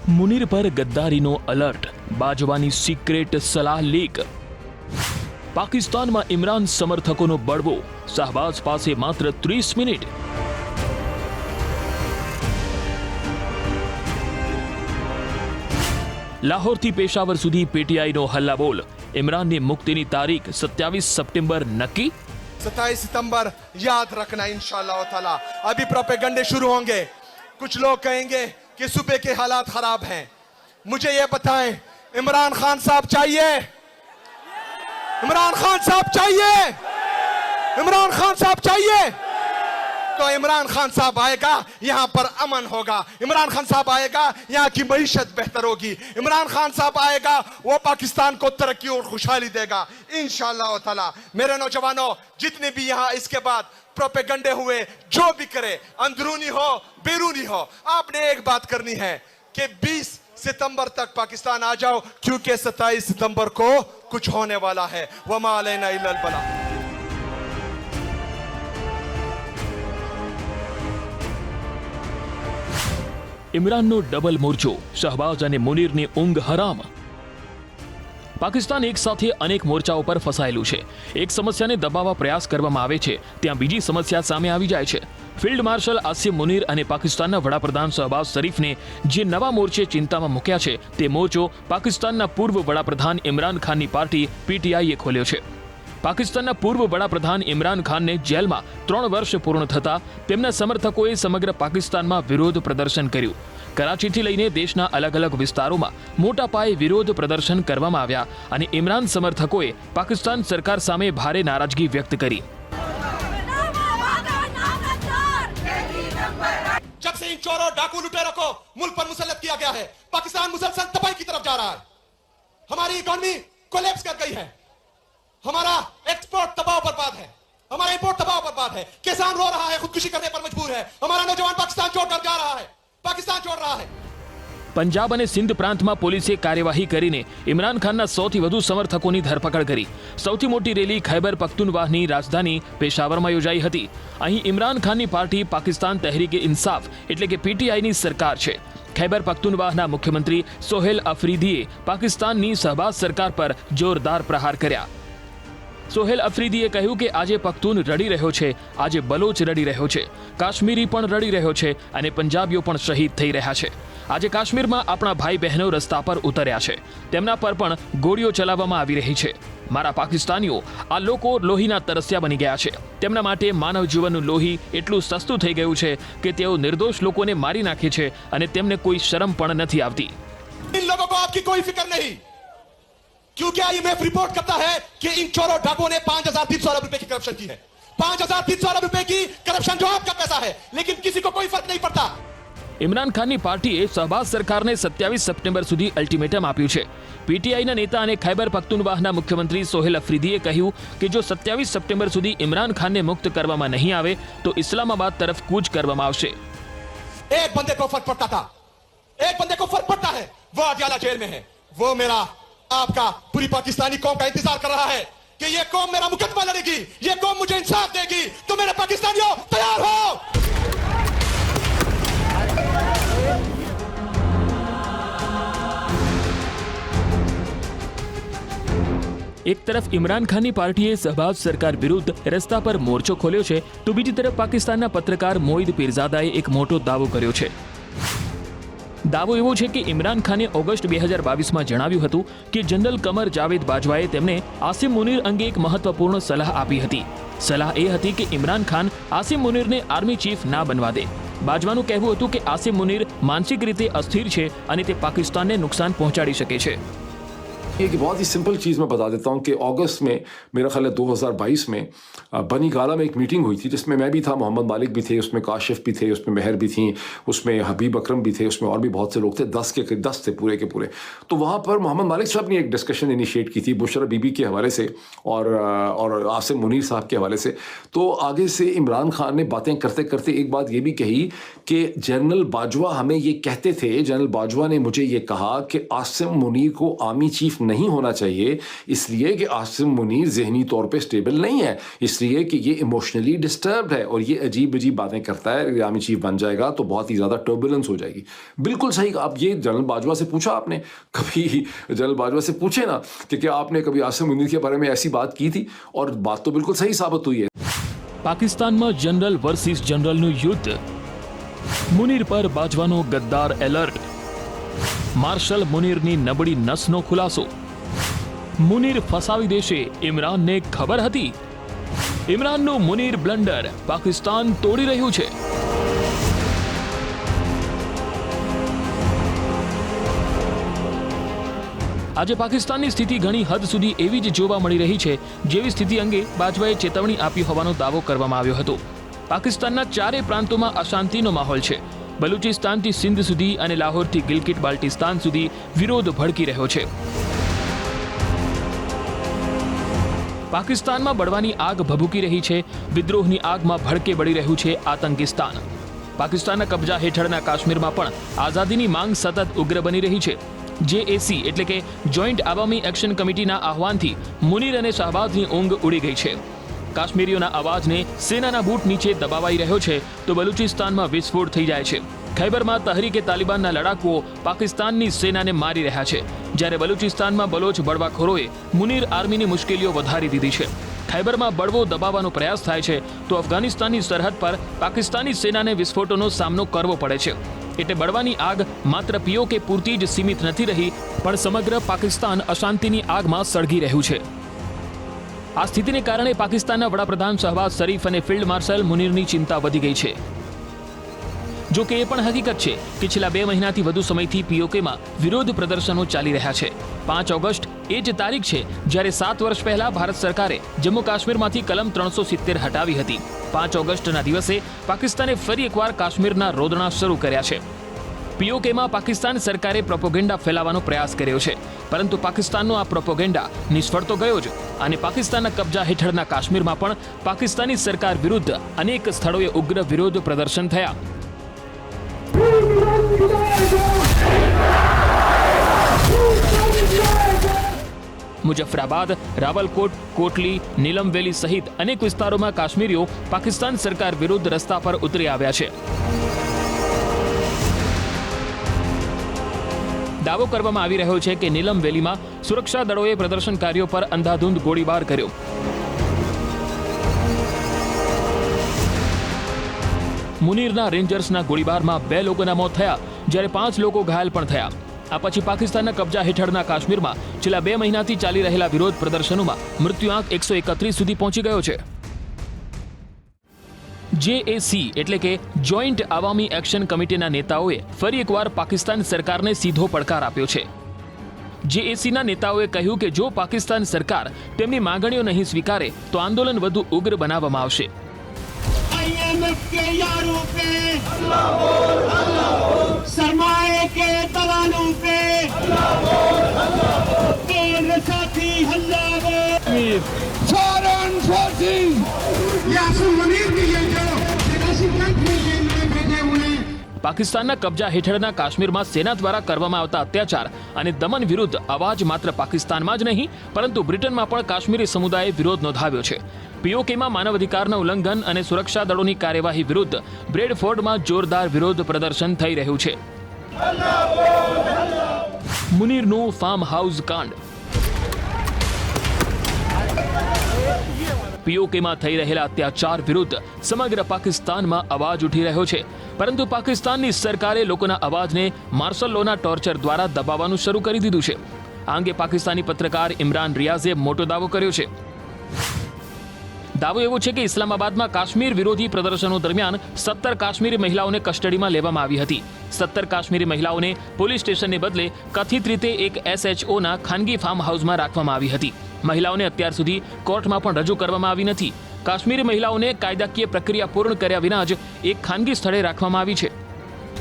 મુનીર પર ગદ્દારીનો alert, બાજવાની secret સલાહ leak. પાકિસ્તાનમાં ઇમરાન સમર્થકોનો બળવો, શાહબાઝ પાસે માત્ર 30 મિનિટ. લાહોરથી પેશાવર સુધી પીટીઆઈનો હલ્લાબોલ, इमरान ने मुक्ति की तारीख 27 सितंबर नक्की. 27 सितंबर याद रखना इंशाअल्लाह ताला. अभी प्रोपेगंडे शुरू होंगे. कुछ लोग कहेंगे कि सूबे के हालात खराब हैं. मुझे ये बताएं, इमरान खान साहब चाहिए? इमरान खान साहब चाहिए? इमरान खान साहब चाहिए? तो इमरान खान साहब आएगा, यहाँ पर अमन होगा. इमरान खान साहब आएगा, यहाँ की मईशत बेहतर होगी. इमरान खान साहब आएगा, वो पाकिस्तान को तरक्की और खुशहाली देगा इंशाअल्लाह ताला. मेरे नौजवानों, जितने भी यहाँ इसके बाद प्रोपेगंडे हुए, जो भी करे, अंदरूनी हो बैरूनी हो, आपने एक बात करनी है कि 20 सितंबर तक पाकिस्तान आ जाओ, क्योंकि 27 सितंबर को कुछ होने वाला है. वमा अलैना इल्लल बला. ઇમરાનનો ડબલ મોરચો, શહબાઝ અને મુનીરની ઊંઘ હરામ. પાકિસ્તાન એક સાથે અનેક મોરચાઓ પર ફસાયેલું છે. એક સમસ્યાને દબાવવા પ્રયાસ કરવામાં આવે છે, ત્યાં બીજી સમસ્યા સામે આવી જાય છે. ફિલ્ડ માર્શલ આસિમ મુનીર અને પાકિસ્તાનના વડાપ્રધાન શહબાઝ શરીફને જે નવા મોરચે ચિંતામાં મૂક્યા છે, તે મોરચો પાકિસ્તાનના પૂર્વ વડાપ્રધાન ઇમરાન ખાનની પાર્ટી પીટીઆઈએ ખોલ્યો છે. પાકિસ્તાનના પૂર્વ વડાપ્રધાન ઇમરાન ખાનને જેલમાં 3 વર્ષ પૂર્ણ થતા તેમના સમર્થકોએ સમગ્ર પાકિસ્તાનમાં વિરોધ પ્રદર્શન કર્યું. કરાચીથી લઈને દેશના અલગ અલગ વિસ્તારોમાં મોટા પાયે વિરોધ પ્રદર્શન કરવામાં આવ્યા અને ઇમરાન સમર્થકોએ પાકિસ્તાન સરકાર સામે ભારે નારાજગી વ્યક્ત કરી. जब से इन चोरों डाकू लुटेरों को मुल्क पर मुसल्लत किया गया है, पाकिस्तान मुसलसल तबाही की तरफ जा रहा है. हमारी इकोनॉमी कोलैप्स कर गई है. हमारा एक्सपोर्ट तबाह बर्बाद है. हमारा इंपोर्ट तबाह बर्बाद है. किसान रो रहा है, खुदकुशी करने पर मजबूर है. हमारा नौजवान पाकिस्तान छोड़कर जा रहा है. पाकिस्तान छोड़ रहा है. પંજાબ અને સિંધ પ્રાંતમાં પોલીસે કાર્યવાહી કરીને ઇમરાન ખાનના 100થી વધુ સમર્થકોની ધરપકડ કરી. સૌથી મોટી રેલી ખૈબર પખ્તુનવાહની રાજધાની પેશાવરમાં યોજાઈ હતી. અહીં ઇમરાન ખાનની પાર્ટી પાકિસ્તાન તહેરીકે ઇન્સાફ એટલે કે પીટીઆઈની સરકાર છે. ખૈબર પખ્તુનવાહના મુખ્યમંત્રી સોહેલ અફરીદીએ પાકિસ્તાનની શહબાઝ સરકાર પર જોરદાર પ્રહાર કર્યા. સોહેલ અફરીદીએ કહ્યું કે આજે પખ્તૂન રડી રહ્યો છે, આજે બલોચ રડી રહ્યો છે, કાશ્મીરી પણ રડી રહ્યો છે અને પંજાબીઓ પણ શહીદ થઈ રહ્યા છે. આજે કાશ્મીરમાં આપણા ભાઈ બહેનો રસ્તા પર ઉતર્યા છે, તેમના પર પણ ગોળીઓ ચલાવવામાં આવી રહી છે. મારા પાકિસ્તાનીઓ, આ લોકો લોહીના તરસ્યા બની ગયા છે. તેમના માટે માનવ જીવનનું લોહી એટલું સસ્તું થઈ ગયું છે કે તેઓ નિર્દોષ લોકોને મારી નાખે છે અને તેમને કોઈ શરમ પણ નથી આવતી. इन लोगों को आपकी कोई फिक्र नहीं, क्योंकि आईएमएफ रिपोर्ट करता है कि इन चोरों डाकुओं ने 5,300 अरब रुपए की करप्शन की है. 5,300 अरब रुपए की करप्शन जो आपका पैसा है, लेकिन किसी को कोई फर्क नहीं पड़ता. ઇમરાન ખાનની પાર્ટીએ શહબાઝ સરકારને 27 સપ્ટેમ્બર સુધી અલ્ટિમેટમ આપ્યું છે. પીટીઆઈના નેતા અને ખૈબર પખ્તુનવાહના મુખ્યમંત્રી સોહેલ અફરીદીએ કહ્યું કે જો 27 સપ્ટેમ્બર સુધી ઇમરાન ખાનને મુક્ત કરવામાં નહીં આવે તો ઇસ્લામાબાદ તરફ કૂચ કરવામાં આવશે. एक बंदे को फर्क पड़ता था, एक बंदे को फर्क पड़ता है, वो अडियाला जेल में है. वो मेरा आपका पूरी पाकिस्तानी कौम का इंतजार कर रहा है कि ये कौम मेरा मुकदमा लड़ेगी, ये कौम मुझे इंसाफ देगी. तो मेरे पाकिस्तानियों तैयार हो. એક તરફ ઇમરાન ખાનની પાર્ટીએ શહબાઝ સરકાર વિરુદ્ધ રસ્તા પર મોરચો ખોલ્યો છે, તો બીજી તરફ પાકિસ્તાનના પત્રકાર મોઈદ પીરઝાદાએ એક મોટો દાવો કર્યો છે. દાવો એવો છે કે ઇમરાન ખાને ઓગસ્ટ 2022માં જણાવ્યું હતું કે જનરલ કમર જાવેદ બાજવાએ તેમને આસિમ મુનીર અંગે એક મહત્વપૂર્ણ સલાહ આપી હતી. સલાહ એ હતી કે ઇમરાન ખાન આસિમ મુનીરને આર્મી ચીફ ના બનવા દે. બાજવાનું કહેવું હતું કે આસિમ મુનીર માનસિક રીતે અસ્થિર છે અને તે પાકિસ્તાનને નુકસાન પહોંચાડી શકે છે. एक बहुत ही सिंपल चीज़ मैं बता देता हूँ कि अगस्त में मेरा ख्याल है 2022 में बनी गाला में एक मीटिंग हुई थी, जिसमें मैं भी था, मोहम्मद मालिक भी थे, उसमें काशिफ भी थे, उसमें महर भी थी, उसमें हबीब अकरम भी थे, उसमें और भी बहुत से लोग थे. 10 थे पूरे के पूरे. तो वहाँ पर मोहम्मद मालिक साहब ने एक डिस्कशन इनिशिएट की थी बुशरा बीबी के हवाले से और आसिम मुनीर साहब के हवाले से. तो आगे से इमरान खान ने बातें करते करते एक बात ये भी कही कि जनरल बाजवा हमें ये कहते थे, जनरल बाजवा ने मुझे ये कहा कि आसिम मुनीर को आर्मी चीफ नहीं होना चाहिए, इसलिए कि आसिम मुनीर जहनी तौर पे स्टेबल नहीं है, इसलिए कि ये इमोशनली डिस्टर्ब्ड है और ये अजीब अजीब बातें करता है। आर्मी चीफ बन जाएगा तो बहुत ही ज़्यादा टर्बुलेंस हो जाएगी। बिल्कुल सही। आप ये जनरल बाजवा से पूछा आपने कभी, जनरल बाजवा से पूछे ना कि क्या आपने कभी आसिम मुनीर के बारे में ऐसी बात की थी, और बात तो बिल्कुल सही साबित हुई है। પાકિસ્તાનમાં જનરલ વર્સિસ જનરલનું યુદ્ધ, મુનીર પર બાજવાનો ગદ્દાર એલર્ટ, માર્શલ મુનીરની નબળી નસનો ખુલાસો, મુનીર ફસાવી દેશે ઇમરાનને ખબર હતી, ઇમરાનનું મુનીર બ્લન્ડર પાકિસ્તાન તોડી રહ્યું છે। આજે પાકિસ્તાનની સ્થિતિ ઘણી હદ સુધી એવી જ જોવા મળી રહી છે જેવી સ્થિતિ અંગે બાજવાએ ચેતવણી આપી હોવાનો દાવો કરવામાં આવ્યો હતો। પાકિસ્તાનના ચારે પ્રાંતોમાં અશાંતિનો માહોલ છે। બલુચિસ્તાનથી સિંધ સુધી અને લાહોરથી ગિલગિટ બાલ્ટિસ્તાન સુધી વિરોધ ભડકી રહ્યો છે। પાકિસ્તાનમાં બળવાની આગ ભભૂકી રહી છે। વિદ્રોહની આગમાં ભડકે બળી રહ્યું છે આતંકિસ્તાન। પાકિસ્તાનના કબજા હેઠળના કાશ્મીરમાં પણ આઝાદીની માંગ સતત ઉગ્ર બની રહી છે। JAC એટલે કે જોઈન્ટ આવામી એક્શન કમિટીના આહવાનથી મુનીર અને શાહબાઝની ઊંઘ ઉડી ગઈ છે। કાશ્મીરીઓના અવાજને સેનાના બૂટ નીચે દબાવાઈ રહ્યો છે તો બલુચિસ્તાનમાં વિસ્ફોટ થઈ જાય છે। ખૈબરમાં તહરીકે તાલિબાનના લડાકુઓ પાકિસ્તાનની સેનાને મારી રહ્યા છે, જ્યારે બલુચિસ્તાનમાં બલોચ બળવાખોરોએ મુનીર આર્મીની મુશ્કેલીઓ વધારી દીધી છે। ખૈબરમાં બળવો દબાવવાનો પ્રયાસ થાય છે તો અફઘાનિસ્તાનની સરહદ પર પાકિસ્તાની સેનાને વિસ્ફોટોનો સામનો કરવો પડે છે। એટલે બળવાની આગ માત્ર POK પૂરતી જ સીમિત નથી રહી, પણ સમગ્ર પાકિસ્તાન અશાંતિની આગમાં સળગી રહ્યું છે। આ સ્થિતિને કારણે પાકિસ્તાનના વડાપ્રધાન શહબાઝ શરીફ અને ફિલ્ડ માર્શલ મુનીરની ચિંતા વધી ગઈ છે। જો કે એ પણ હકીકત છે કે છેલ્લા 2 મહિનાથી વધુ સમયથી POKમાં વિરોધ પ્રદર્શનો ચાલી રહ્યા છે। 5 ઓગસ્ટ એ જ તારીખ છે જ્યારે 7 વર્ષ પહેલા ભારત સરકારે જમ્મુ કાશ્મીરમાંથી કલમ 370 હટાવી હતી। 5 ઓગસ્ટના દિવસે પાકિસ્તાને ફરી એકવાર કાશ્મીરના રોદણા શરૂ કર્યા છે। POKમાં પાકિસ્તાન સરકારે પ્રોપોગેન્ડા ફેલાવવાનો પ્રયાસ કર્યો છે, પરંતુ પાકિસ્તાનનો આ પ્રોપોગેન્ડા નિષ્ફળ તો ગયો જ, અને પાકિસ્તાનના કબજા હેઠળના કાશ્મીરમાં પણ પાકિસ્તાની સરકાર વિરુદ્ધ અનેક સ્થળોએ ઉગ્ર વિરોધ પ્રદર્શન થયા। મુજફરાબાદ, રાવલકોટ, કોટલી, નીલમ વેલી સહિત અનેક વિસ્તારોમાં કાશ્મીરીઓ પાકિસ્તાન સરકાર વિરુદ્ધ રસ્તા પર ઉતરી આવ્યા છે। દાવો કરવામાં આવી રહ્યો છે કે નીલમ વેલીમાં સુરક્ષા દળોએ પ્રદર્શનકારીઓ પર અંધાધૂંધ ગોળીબાર કર્યો। મુનીરના રેન્જર્સના ગોળીબારમાં 2 લોકોના મોત થયા, જ્યારે 5 લોકો ઘાયલ પણ થયા। આ પછી પાકિસ્તાનના કબજા હેઠળના કાશ્મીરમાં છેલ્લા 2 મહિનાથી ચાલી રહેલા વિરોધ પ્રદર્શનોમાં મૃત્યુઆંક 131 સુધી પહોંચી ગયો છે। JAC એટલે કે જોઈન્ટ આવામી એક્શન કમિટીના નેતાઓએ ફરી એકવાર પાકિસ્તાન સરકારને સીધો પડકાર આપ્યો છે। JACના નેતાઓએ કહ્યું કે જો પાકિસ્તાન સરકાર તેમની માંગણીઓ નહીં સ્વીકારે તો આંદોલન વધુ ઉગ્ર બનાવવામાં આવશે। IMF के यारों पे सरमाए के दलालों पे केंद्र साथी फॉरेन फोर्सेस यासिन मुनीर की ये जो પાકિસ્તાનના કબજા હેઠળના કાશ્મીરમાં સેના દ્વારા કરવામાં આવતા અત્યાચાર અને દમન વિરુદ્ધ અવાજ માત્ર પાકિસ્તાનમાં જ નહીં પરંતુ બ્રિટનમાં પણ કાશ્મીરી સમુદાયે વિરોધ નોંધાવ્યો છે। POKમાં માનવાધિકારના ઉલ્લંઘન અને સુરક્ષા દળોની કાર્યવાહી વિરુદ્ધ બ્રેડફોર્ડમાં જોરદાર વિરોધ પ્રદર્શન થઈ રહ્યું છે। મુનીરનું ફાર્મ હાઉસ કાંડ, POKમાં થઈ રહેલા અત્યાચાર વિરુદ્ધ સમગ્ર પાકિસ્તાનમાં અવાજ ઉઠી રહ્યો છે, પરંતુ પાકિસ્તાનની સરકારે લોકોના અવાજને માર્શલ લોના ટોર્ચર દ્વારા દબાવવાનું શરૂ કરી દીધું છે। આ અંગે પાકિસ્તાની પત્રકાર ઇમરાન રિયાઝે મોટો દાવો કર્યો છે। દાવો એવો છે કે ઇસ્લામાબાદમાં કાશ્મીર વિરોધી પ્રદર્શનો દરમિયાન 17 કાશ્મીરી મહિલાઓને કસ્ટડીમાં લેવામાં આવી હતી। 17 કાશ્મીરી મહિલાઓને પોલીસ સ્ટેશનને બદલે કથિત રીતે એક SHOના ખાનગી ફાર્મ હાઉસમાં રાખવામાં આવી હતી। મહિલાઓને અત્યાર સુધી કોર્ટમાં પણ રજૂ કરવામાં આવી નથી। काश्मीरी महिलाओं ने कायदाकीय प्रक्रिया पूर्ण કર્યા વિના જ एक खानगी स्थले રાખવામાં આવી છે।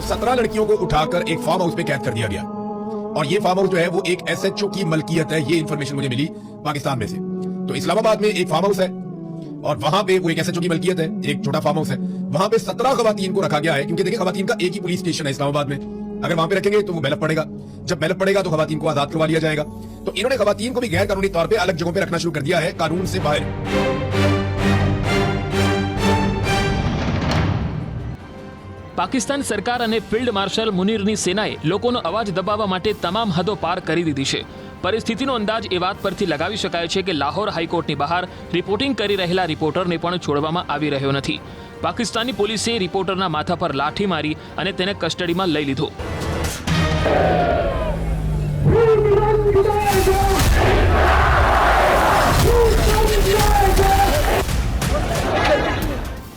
17 लड़कियों को उठाकर एक फार्म हाउस में कैद कर दिया गया और ये फार्म हाउस जो है वो एक SHO की मलकियत है। ये इन्फॉर्मेशन मुझे मिली पाकिस्तान में से। तो इस्लामाबाद में एक फार्म हाउस है और वहां पे वो एक SHO की मलकियत है, एक छोटा फार्म हाउस है। वहां पे 17 खवातीन को रखा गया है क्योंकि देखिए खवातीन का एक ही पुलिस स्टेशन है इस्लामाबाद में। अगर वहां पे रखेंगे तो वो बैलअप पड़ेगा, जब बैलअप पड़ेगा तो खवातीन को आजाद करवा लिया जाएगा। तो इन्होंने खवातीन को भी गैर कानूनी तौर पे अलग जगहों पे रखना शुरू कर दिया है, कानून से बाहर। પાકિસ્તાન સરકાર અને ફિલ્ડ માર્શલ મુનીરની સેનાએ લોકોનો અવાજ દબાવવા માટે તમામ હદો પાર કરી દીધી છે. પરિસ્થિતિનો અંદાજ એ વાત પરથી લગાવી શકાય છે કે લાહોર હાઈકોર્ટની બહાર રિપોર્ટિંગ કરી રહેલા રિપોર્ટરને પણ છોડવામાં આવી રહ્યો નથી. પાકિસ્તાની પોલીસે રિપોર્ટરના માથા પર લાઠી મારી અને તેને કસ્ટડીમાં લઈ લીધો.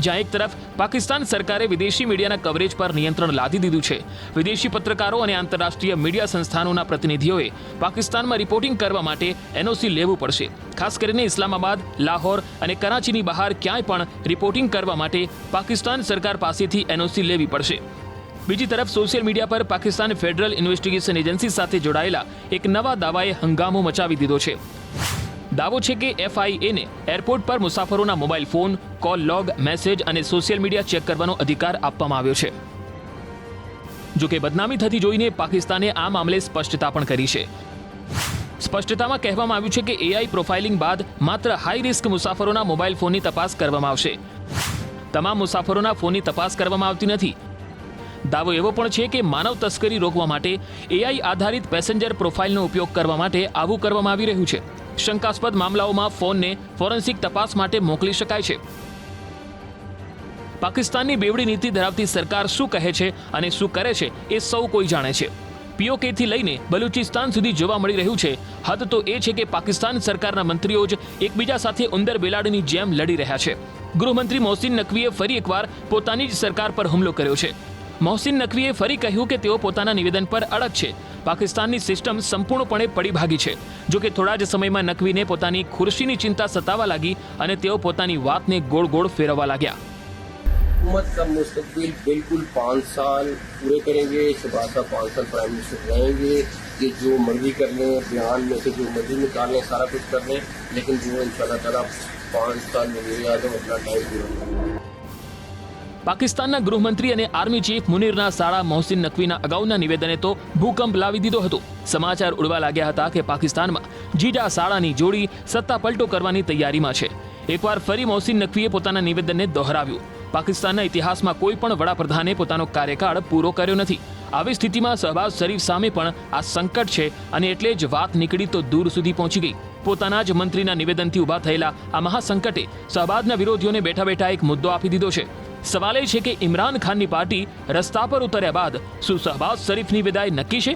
જ્યાં એક તરફ પાકિસ્તાન સરકારે વિદેશી મીડિયાના કવરેજ પર નિયંત્રણ લાદી દીધું છે. વિદેશી પત્રકારો અને આંતરરાષ્ટ્રીય મીડિયા સંસ્થાનોના પ્રતિનિધિઓએ પાકિસ્તાનમાં રિપોર્ટિંગ કરવા માટે એનઓસી લેવું પડશે. ખાસ કરીને ઇસ્લામાબાદ, લાહોર અને કરાચીની બહાર ક્યાંય પણ રિપોર્ટિંગ કરવા માટે પાકિસ્તાન સરકાર પાસેથી એનઓસી લેવી પડશે. બીજી તરફ સોશિયલ મીડિયા પર પાકિસ્તાન ફેડરલ ઇન્વેસ્ટિગેશન એજન્સી સાથે જોડાયેલા એક નવા દાવાએ હંગામો મચાવી દીધો છે. દાવો છે કે FIA ને એરપોર્ટ પર મુસાફરોના mobile phone, call log, message અને સોશિયલ મીડિયા ચેક કરવાનો અધિકાર આપવામાં આવ્યો છે. જો કે બદનામી થતી જોઈને પાકિસ્તાને આ મામલે સ્પષ્ટતા પણ કરી છે. સ્પષ્ટતામાં કહેવામાં આવ્યું છે કે AI પ્રોફાઇલિંગ બાદ માત્ર હાઈ રિસ્ક મુસાફરોના મોબાઈલ ફોનની તપાસ કરવામાં આવશે. તમામ મુસાફરોના ફોનની તપાસ કરવામાં આવતી નથી. દાવો એવો પણ છે કે માનવ તસ્કરી રોકવા માટે AI આધારિત પેસેન્જર પ્રોફાઇલનો ઉપયોગ કરવા માટે આવું કરવામાં આવી રહ્યું છે. શંકાસ્પદ મામલાઓમાં ફોનને ફોરેન્સિક તપાસ માટે મોકલી શકાય છે. પાકિસ્તાનની બેવડી નીતિ ધરાવતી સરકાર શું કહે છે અને શું કરે છે એ સૌ કોઈ જાણે છે. POK થી લઈને બલુચિસ્તાન સુધી જોવા મળી રહ્યું છે. હદ તો એ છે કે પાકિસ્તાન સરકારના મંત્રીઓ જ એકબીજા સાથે ઉંદર બેલાડીની જેમ લડી રહ્યા છે. ગૃહમંત્રી મોહસિન નકવીએ ફરી એકવાર પોતાની જ સરકાર પર હુમલો કર્યો છે. મોહસિન નકવીએ ફરી કહ્યું કે તેઓ પોતાના નિવેદન પર અડગ છે. પાકિસ્તાનની સિસ્ટમ સંપૂર્ણપણે પડી ભાગી છે. જો કે થોડા જ સમયમાં નકવીને પોતાની ખુરશીની ચિંતા સતાવા લાગી અને તેઓ પોતાની વાતને ગોળ ગોળ ફેરવવા લાગ્યા. हुकूमत का मुस्तकबिल बिल्कुल 5 साल पूरे करेंगे. शहबाज साहब 5 साल प्राइम मिनिस्टर रहेंगे. ये जो मर्जी कर लें, बयान में से जो मर्जी निकाल लें, सारा कुछ कर लें, लेकिन वो इंशाल्लाह ताला 5 साल में ये याद अपना टाइम पूरा करेंगे. પાકિસ્તાનના ગૃહમંત્રી અને આર્મી ચીફ મુનીરના સાળા મોહસિન નકવીના અગાઉના નિવેદને તો ભૂકંપ લાવી દીધો હતો. સમાચાર ઉડવા લાગ્યા હતા કે પાકિસ્તાનમાં જીજા સાળાની જોડી સત્તા પલટો કરવાની તૈયારીમાં છે. એકવાર ફરી મોહસિન નકવીએ પોતાના નિવેદનને દોહરાવ્યું. પાકિસ્તાનના ઇતિહાસમાં કોઈ પણ વડાપ્રધાને પોતાનો કાર્યકાળ પૂરો કર્યો નથી. આવી સ્થિતિમાં શહબાઝ શરીફ સામે પણ આ સંકટ છે અને એટલે જ વાત નીકળી તો દૂર સુધી પહોંચી ગઈ. પોતાના જ મંત્રીના નિવેદનથી ઊભા થયેલા આ મહાસંકટે શહબાઝના વિરોધીઓને બેઠા બેઠા એક મુદ્દો આપી દીધો છે. સવાલ એ છે કે ઇમરાન ખાનની પાર્ટી રસ્તા પર ઉતર્યા બાદ શું શહબાઝ શરીફની વિદાય નક્કી છે?